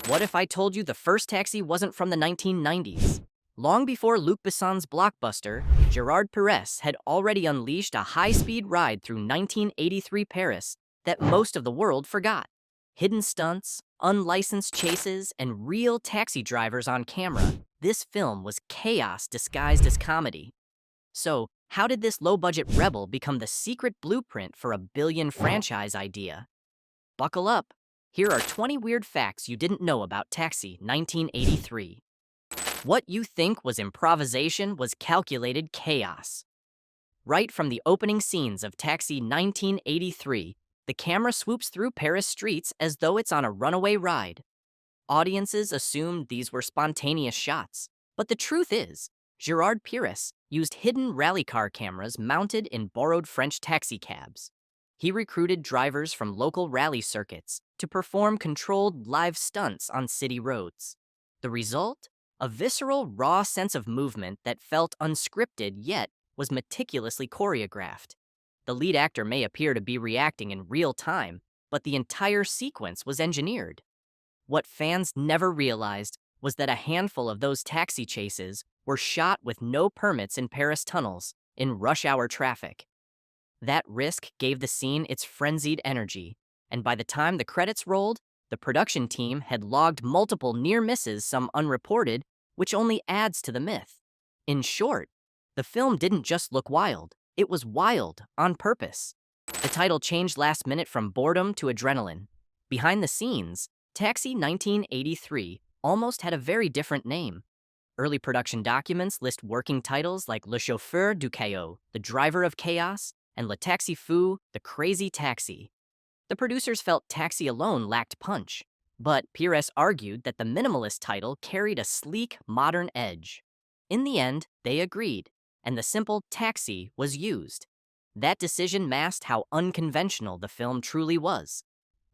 What if I told you the first taxi wasn't from the 1990s? Long before Luc Besson's blockbuster, Gerard Perez had already unleashed a high-speed ride through 1983 Paris that most of the world forgot. Hidden stunts, unlicensed chases, and real taxi drivers on camera, this film was chaos disguised as comedy. So, how did this low-budget rebel become the secret blueprint for a billion franchise idea? Buckle up. Here are 20 weird facts you didn't know about Taxi 1983. What you think was improvisation was calculated chaos. Right from the opening scenes of Taxi 1983, the camera swoops through Paris streets as though it's on a runaway ride. Audiences assumed these were spontaneous shots, but the truth is, Gerard Pires used hidden rally car cameras mounted in borrowed French taxicabs. He recruited drivers from local rally circuits to perform controlled live stunts on city roads. The result? A visceral, raw sense of movement that felt unscripted yet was meticulously choreographed. The lead actor may appear to be reacting in real time, but the entire sequence was engineered. What fans never realized was that a handful of those taxi chases were shot with no permits in Paris tunnels, in rush hour traffic. That risk gave the scene its frenzied energy, and by the time the credits rolled, the production team had logged multiple near misses, some unreported, which only adds to the myth. In short, the film didn't just look wild, it was wild on purpose. The title changed last minute from boredom to adrenaline. Behind the scenes, Taxi 1983 almost had a very different name. Early production documents list working titles like Le Chauffeur du Chaos, the driver of chaos, and Le Taxi Fou, the crazy taxi. The producers felt Taxi alone lacked punch, but Pires argued that the minimalist title carried a sleek, modern edge. In the end, they agreed, and the simple Taxi was used. That decision masked how unconventional the film truly was.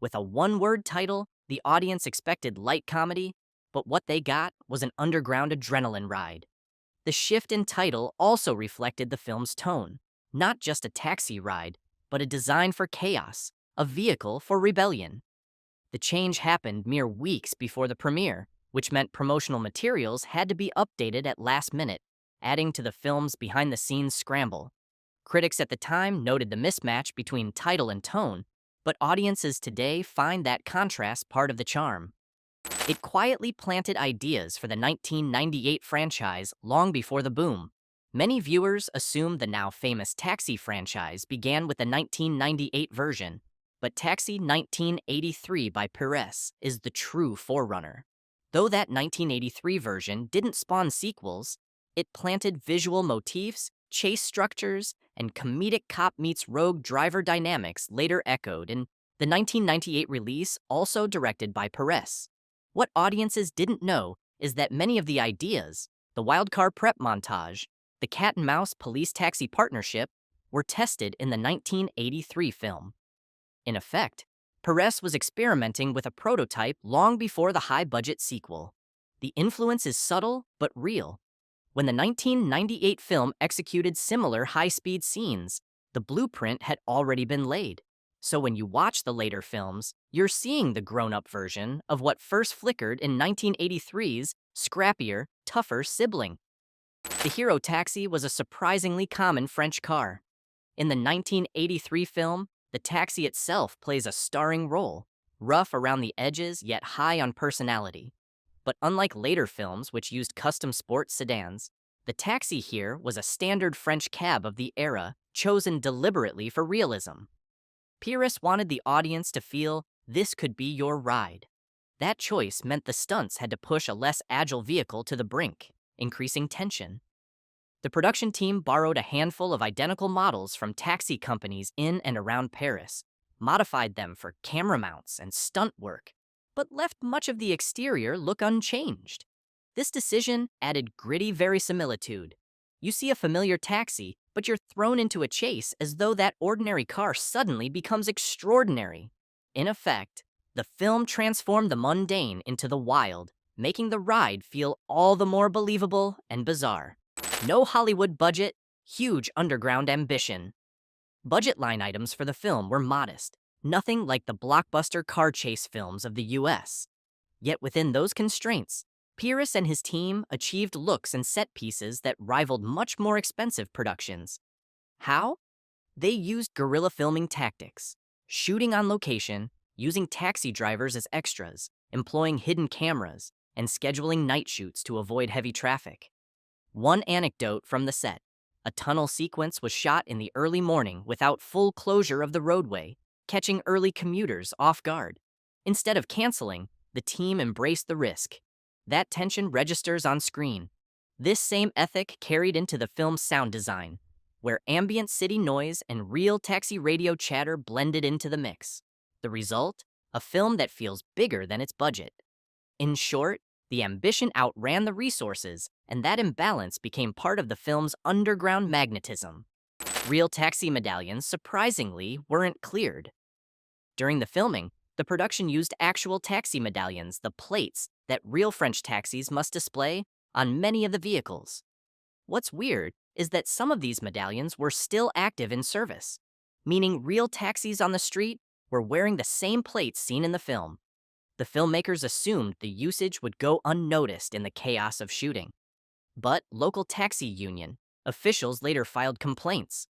With a one-word title, the audience expected light comedy, but what they got was an underground adrenaline ride. The shift in title also reflected the film's tone. Not just a taxi ride, but a design for chaos, a vehicle for rebellion. The change happened mere weeks before the premiere, which meant promotional materials had to be updated at last minute, adding to the film's behind-the-scenes scramble. Critics at the time noted the mismatch between title and tone, but audiences today find that contrast part of the charm. It quietly planted ideas for the 1998 franchise long before the boom. Many viewers assume the now famous Taxi franchise began with the 1998 version, but Taxi 1983 by Perez is the true forerunner. Though that 1983 version didn't spawn sequels, it planted visual motifs, chase structures, and comedic cop meets rogue driver dynamics later echoed in the 1998 release, also directed by Perez. What audiences didn't know is that many of the ideas, the wildcar prep montage, the cat and mouse police taxi partnership, were tested in the 1983 film. In effect, Perez was experimenting with a prototype long before the high-budget sequel. The influence is subtle but real. When the 1998 film executed similar high-speed scenes, the blueprint had already been laid. So when you watch the later films, you're seeing the grown-up version of what first flickered in 1983's scrappier, tougher sibling. The Hero Taxi was a surprisingly common French car. In the 1983 film, the taxi itself plays a starring role, rough around the edges yet high on personality. But unlike later films which used custom sports sedans, the taxi here was a standard French cab of the era, chosen deliberately for realism. Pires wanted the audience to feel this could be your ride. That choice meant the stunts had to push a less agile vehicle to the brink, increasing tension. The production team borrowed a handful of identical models from taxi companies in and around Paris, modified them for camera mounts and stunt work, but left much of the exterior look unchanged. This decision added gritty verisimilitude. You see a familiar taxi, but you're thrown into a chase as though that ordinary car suddenly becomes extraordinary. In effect, the film transformed the mundane into the wild, making the ride feel all the more believable and bizarre. No Hollywood budget, huge underground ambition. Budget line items for the film were modest, nothing like the blockbuster car chase films of the US. Yet within those constraints, Pyrrhus and his team achieved looks and set pieces that rivaled much more expensive productions. How? They used guerrilla filming tactics, shooting on location, using taxi drivers as extras, employing hidden cameras, and scheduling night shoots to avoid heavy traffic. One anecdote from the set: a tunnel sequence was shot in the early morning without full closure of the roadway, catching early commuters off guard. Instead of canceling, the team embraced the risk. That tension registers on screen. This same ethic carried into the film's sound design, where ambient city noise and real taxi radio chatter blended into the mix. The result? A film that feels bigger than its budget. In short, the ambition outran the resources, and that imbalance became part of the film's underground magnetism. Real taxi medallions, surprisingly, weren't cleared. During the filming, the production used actual taxi medallions, the plates that real French taxis must display on many of the vehicles. What's weird is that some of these medallions were still active in service, meaning real taxis on the street were wearing the same plates seen in the film. The filmmakers assumed the usage would go unnoticed in the chaos of shooting. But local taxi union officials later filed complaints.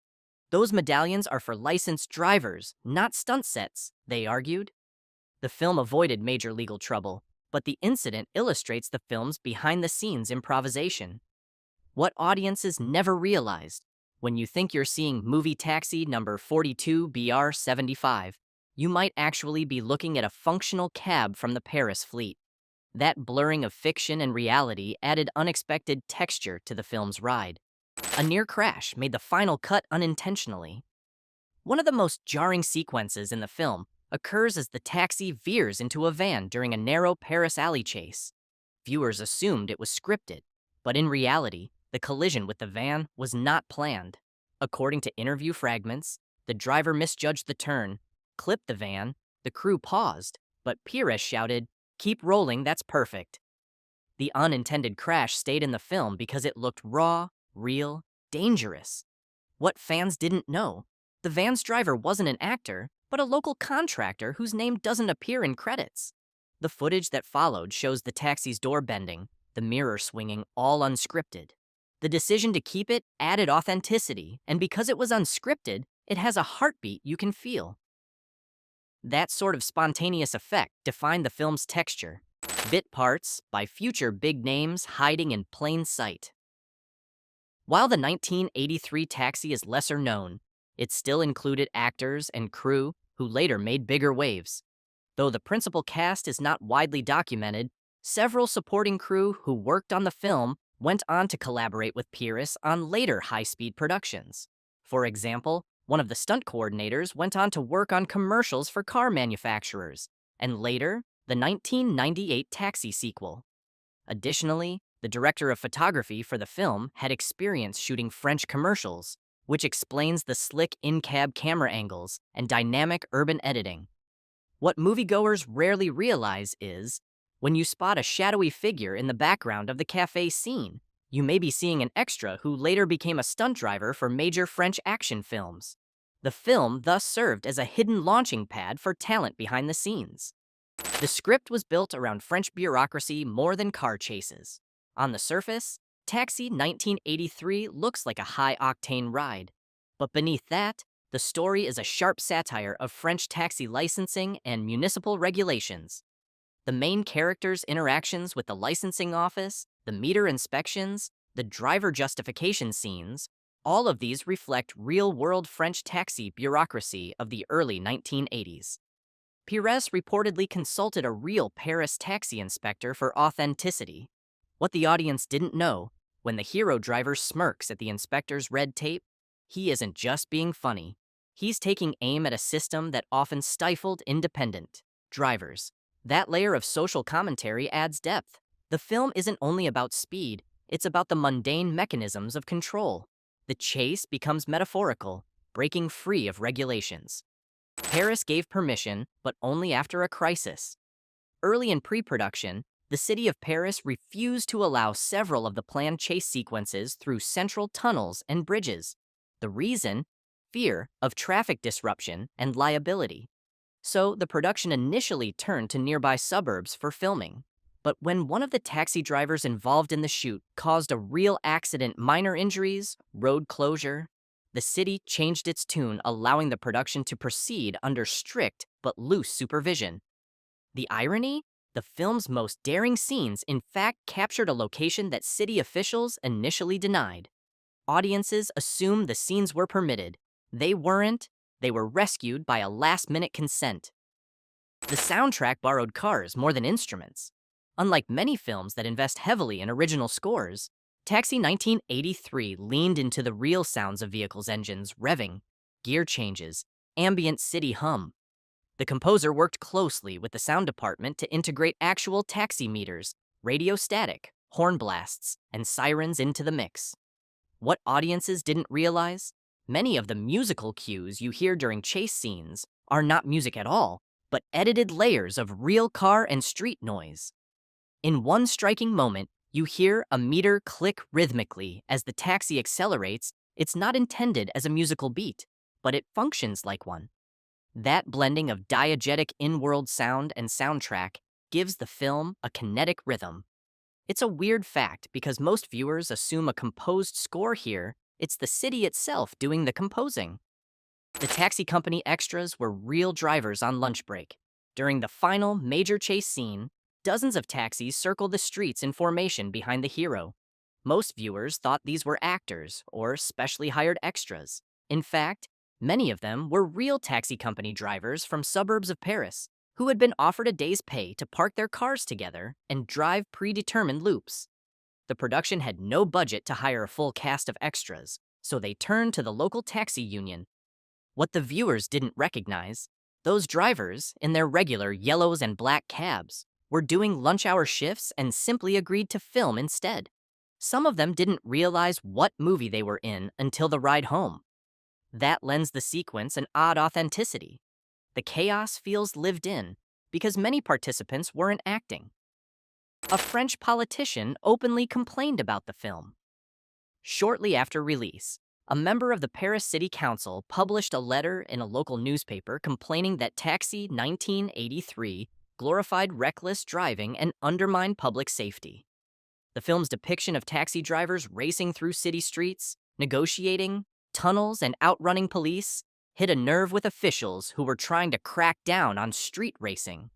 Those medallions are for licensed drivers, not stunt sets, they argued. The film avoided major legal trouble, but the incident illustrates the film's behind-the-scenes improvisation. What audiences never realized: when you think you're seeing movie taxi number 42BR75, you might actually be looking at a functional cab from the Paris fleet. That blurring of fiction and reality added unexpected texture to the film's ride. A near crash made the final cut unintentionally. One of the most jarring sequences in the film occurs as the taxi veers into a van during a narrow Paris alley chase. Viewers assumed it was scripted, but in reality, the collision with the van was not planned. According to interview fragments, the driver misjudged the turn, clipped the van, the crew paused, but Pyrrhus shouted, "Keep rolling, that's perfect." The unintended crash stayed in the film because it looked raw, real, dangerous. What fans didn't know: the van's driver wasn't an actor, but a local contractor whose name doesn't appear in credits. The footage that followed shows the taxi's door bending, the mirror swinging, all unscripted. The decision to keep it added authenticity, and because it was unscripted, it has a heartbeat you can feel. That sort of spontaneous effect defined the film's texture. Bit parts by future big names hiding in plain sight. While the 1983 Taxi is lesser known, it still included actors and crew who later made bigger waves. Though the principal cast is not widely documented, several supporting crew who worked on the film went on to collaborate with Pyrrhus on later high-speed productions. For example, one of the stunt coordinators went on to work on commercials for car manufacturers, and later, the 1998 Taxi sequel. Additionally, the director of photography for the film had experience shooting French commercials, which explains the slick in-cab camera angles and dynamic urban editing. What moviegoers rarely realize is, when you spot a shadowy figure in the background of the cafe scene, you may be seeing an extra who later became a stunt driver for major French action films. The film thus served as a hidden launching pad for talent behind the scenes. The script was built around French bureaucracy more than car chases. On the surface, Taxi 1983 looks like a high-octane ride. But beneath that, the story is a sharp satire of French taxi licensing and municipal regulations. The main characters' interactions with the licensing office, the meter inspections, the driver justification scenes, all of these reflect real-world French taxi bureaucracy of the early 1980s. Pyrrhus reportedly consulted a real Paris taxi inspector for authenticity. What the audience didn't know: when the hero driver smirks at the inspector's red tape, he isn't just being funny. He's taking aim at a system that often stifled independent drivers. That layer of social commentary adds depth. The film isn't only about speed, it's about the mundane mechanisms of control. The chase becomes metaphorical, breaking free of regulations. Paris gave permission, but only after a crisis. Early in pre-production, the city of Paris refused to allow several of the planned chase sequences through central tunnels and bridges. The reason? Fear of traffic disruption and liability. So the production initially turned to nearby suburbs for filming. But when one of the taxi drivers involved in the shoot caused a real accident, minor injuries, road closure, the city changed its tune, allowing the production to proceed under strict but loose supervision. The irony? The film's most daring scenes, in fact, captured a location that city officials initially denied. Audiences assumed the scenes were permitted. They weren't. They were rescued by a last-minute consent. The soundtrack borrowed cars more than instruments. Unlike many films that invest heavily in original scores, Taxi 1983 leaned into the real sounds of vehicles' engines revving, gear changes, ambient city hum. The composer worked closely with the sound department to integrate actual taxi meters, radio static, horn blasts, and sirens into the mix. What audiences didn't realize? Many of the musical cues you hear during chase scenes are not music at all, but edited layers of real car and street noise. In one striking moment, you hear a meter click rhythmically as the taxi accelerates. It's not intended as a musical beat, but it functions like one. That blending of diegetic in-world sound and soundtrack gives the film a kinetic rhythm. It's a weird fact because most viewers assume a composed score here. It's the city itself doing the composing. The taxi company extras were real drivers on lunch break. During the final major chase scene, dozens of taxis circle the streets in formation behind the hero. Most viewers thought these were actors or specially hired extras. In fact, many of them were real taxi company drivers from suburbs of Paris who had been offered a day's pay to park their cars together and drive predetermined loops. The production had no budget to hire a full cast of extras, so they turned to the local taxi union. What the viewers didn't recognize, those drivers, in their regular yellows and black cabs, were doing lunch hour shifts and simply agreed to film instead. Some of them didn't realize what movie they were in until the ride home. That lends the sequence an odd authenticity. The chaos feels lived in because many participants weren't acting. A French politician openly complained about the film. Shortly after release, a member of the Paris City Council published a letter in a local newspaper complaining that Taxi 1983 glorified reckless driving and undermined public safety. The film's depiction of taxi drivers racing through city streets, negotiating, tunnels, and outrunning police hit a nerve with officials who were trying to crack down on street racing.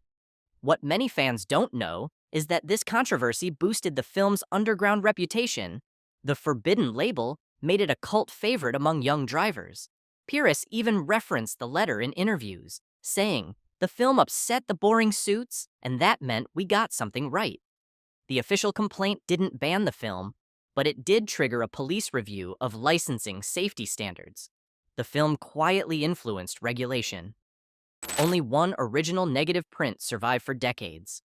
What many fans don't know is that this controversy boosted the film's underground reputation. The Forbidden label made it a cult favorite among young drivers. Purists even referenced the letter in interviews, saying, "The film upset the boring suits, and that meant we got something right." The official complaint didn't ban the film, but it did trigger a police review of licensing safety standards. The film quietly influenced regulation. Only one original negative print survived for decades.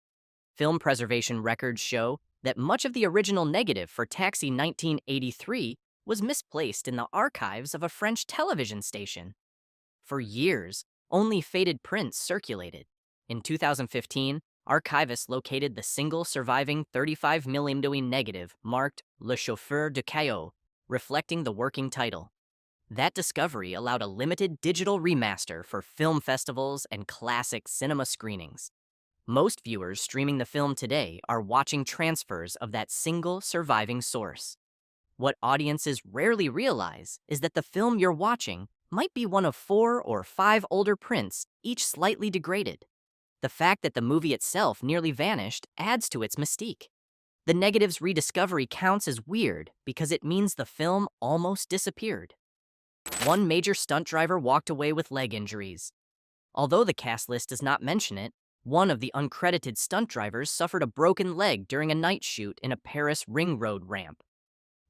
Film preservation records show that much of the original negative for Taxi 1983 was misplaced in the archives of a French television station. For years, only faded prints circulated. In 2015, archivists located the single surviving 35mm negative marked Le Chauffeur de Caillou, reflecting the working title. That discovery allowed a limited digital remaster for film festivals and classic cinema screenings. Most viewers streaming the film today are watching transfers of that single surviving source. What audiences rarely realize is that the film you're watching might be one of 4 or 5 older prints, each slightly degraded. The fact that the movie itself nearly vanished adds to its mystique. The negative's rediscovery counts as weird because it means the film almost disappeared. One major stunt driver walked away with leg injuries. Although the cast list does not mention it, one of the uncredited stunt drivers suffered a broken leg during a night shoot in a Paris ring road ramp.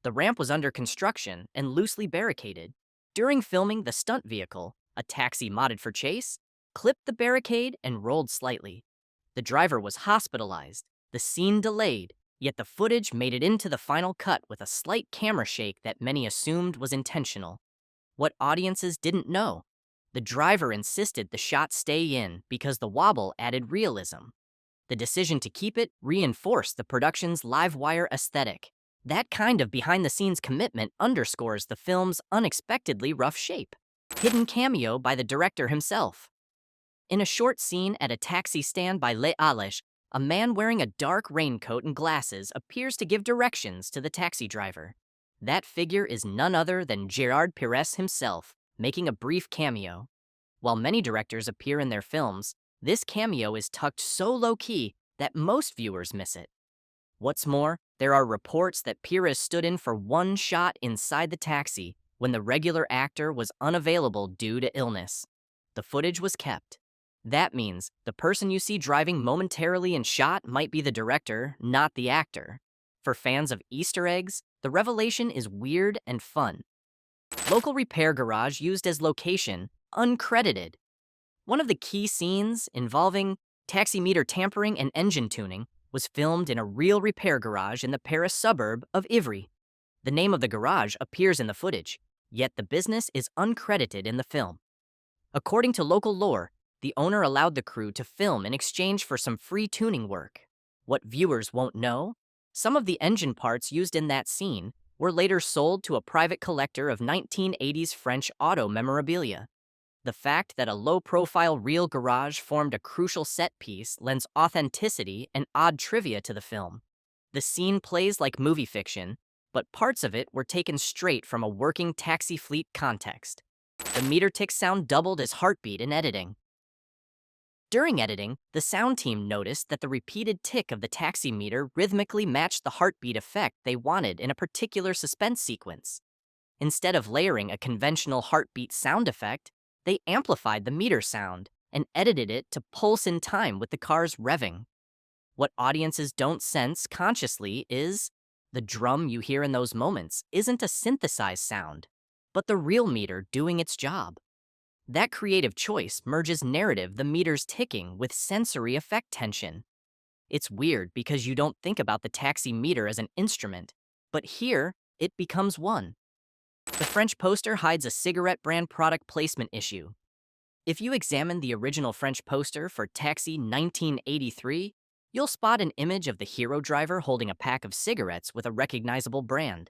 The ramp was under construction and loosely barricaded. During filming, the stunt vehicle, a taxi modded for chase, clipped the barricade and rolled slightly. The driver was hospitalized, the scene delayed, yet the footage made it into the final cut with a slight camera shake that many assumed was intentional. What audiences didn't know? The driver insisted the shot stay in because the wobble added realism. The decision to keep it reinforced the production's live wire aesthetic. That kind of behind-the-scenes commitment underscores the film's unexpectedly rough shape. Hidden cameo by the director himself. In a short scene at a taxi stand by Les Halles, a man wearing a dark raincoat and glasses appears to give directions to the taxi driver. That figure is none other than Gerard Pires himself, making a brief cameo. While many directors appear in their films, this cameo is tucked so low-key that most viewers miss it. What's more, there are reports that Pires stood in for one shot inside the taxi when the regular actor was unavailable due to illness. The footage was kept. That means the person you see driving momentarily in shot might be the director, not the actor. For fans of Easter eggs, the revelation is weird and fun. Local repair garage used as location, uncredited. One of the key scenes involving taximeter tampering and engine tuning was filmed in a real repair garage in the Paris suburb of Ivry. The name of the garage appears in the footage, yet the business is uncredited in the film. According to local lore, the owner allowed the crew to film in exchange for some free tuning work. What viewers won't know? Some of the engine parts used in that scene were later sold to a private collector of 1980s French auto memorabilia. The fact that a low-profile real garage formed a crucial set piece lends authenticity and odd trivia to the film. The scene plays like movie fiction, but parts of it were taken straight from a working taxi fleet context. The meter tick sound doubled as heartbeat in editing. During editing, the sound team noticed that the repeated tick of the taxi meter rhythmically matched the heartbeat effect they wanted in a particular suspense sequence. Instead of layering a conventional heartbeat sound effect, they amplified the meter sound and edited it to pulse in time with the car's revving. What audiences don't sense consciously is the drum you hear in those moments isn't a synthesized sound, but the real meter doing its job. That creative choice merges narrative, the meter's ticking, with sensory effect tension. It's weird because you don't think about the taxi meter as an instrument, but here it becomes one. The French poster hides a cigarette brand product placement issue. If you examine the original French poster for Taxi 1983, you'll spot an image of the hero driver holding a pack of cigarettes with a recognizable brand.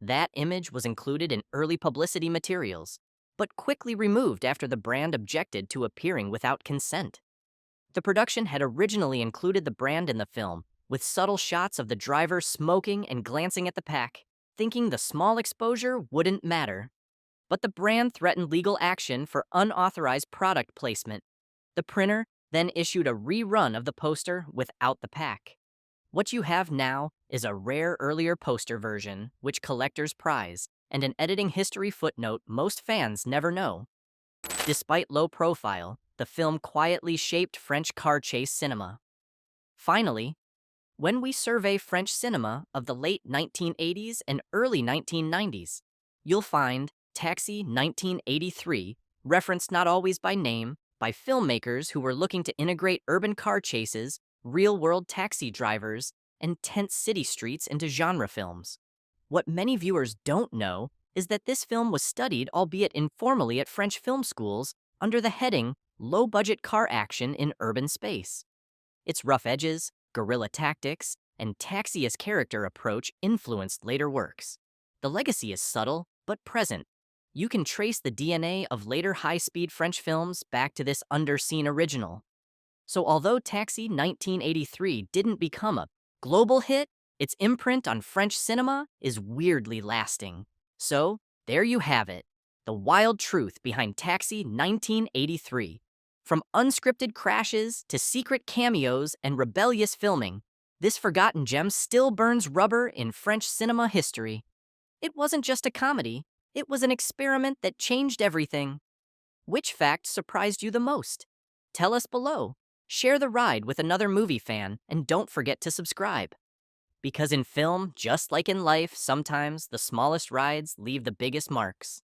That image was included in early publicity materials, but quickly removed after the brand objected to appearing without consent. The production had originally included the brand in the film, with subtle shots of the driver smoking and glancing at the pack, thinking the small exposure wouldn't matter. But the brand threatened legal action for unauthorized product placement. The printer then issued a rerun of the poster without the pack. What you have now is a rare earlier poster version, which collectors prize, and an editing history footnote most fans never know. Despite low profile, the film quietly shaped French car chase cinema. Finally, when we survey French cinema of the late 1980s and early 1990s, you'll find Taxi 1983, referenced not always by name, by filmmakers who were looking to integrate urban car chases, real-world taxi drivers, and tense city streets into genre films. What many viewers don't know is that this film was studied, albeit informally, at French film schools under the heading Low-Budget Car Action in Urban Space. Its rough edges, guerrilla tactics, and taxi-as character approach influenced later works. The legacy is subtle, but present. You can trace the DNA of later high-speed French films back to this underseen original. So although Taxi 1983 didn't become a global hit, its imprint on French cinema is weirdly lasting. So, there you have it, the wild truth behind Taxi 1983. From unscripted crashes to secret cameos and rebellious filming, this forgotten gem still burns rubber in French cinema history. It wasn't just a comedy, it was an experiment that changed everything. Which fact surprised you the most? Tell us below. Share the ride with another movie fan, and don't forget to subscribe. Because in film, just like in life, sometimes the smallest rides leave the biggest marks.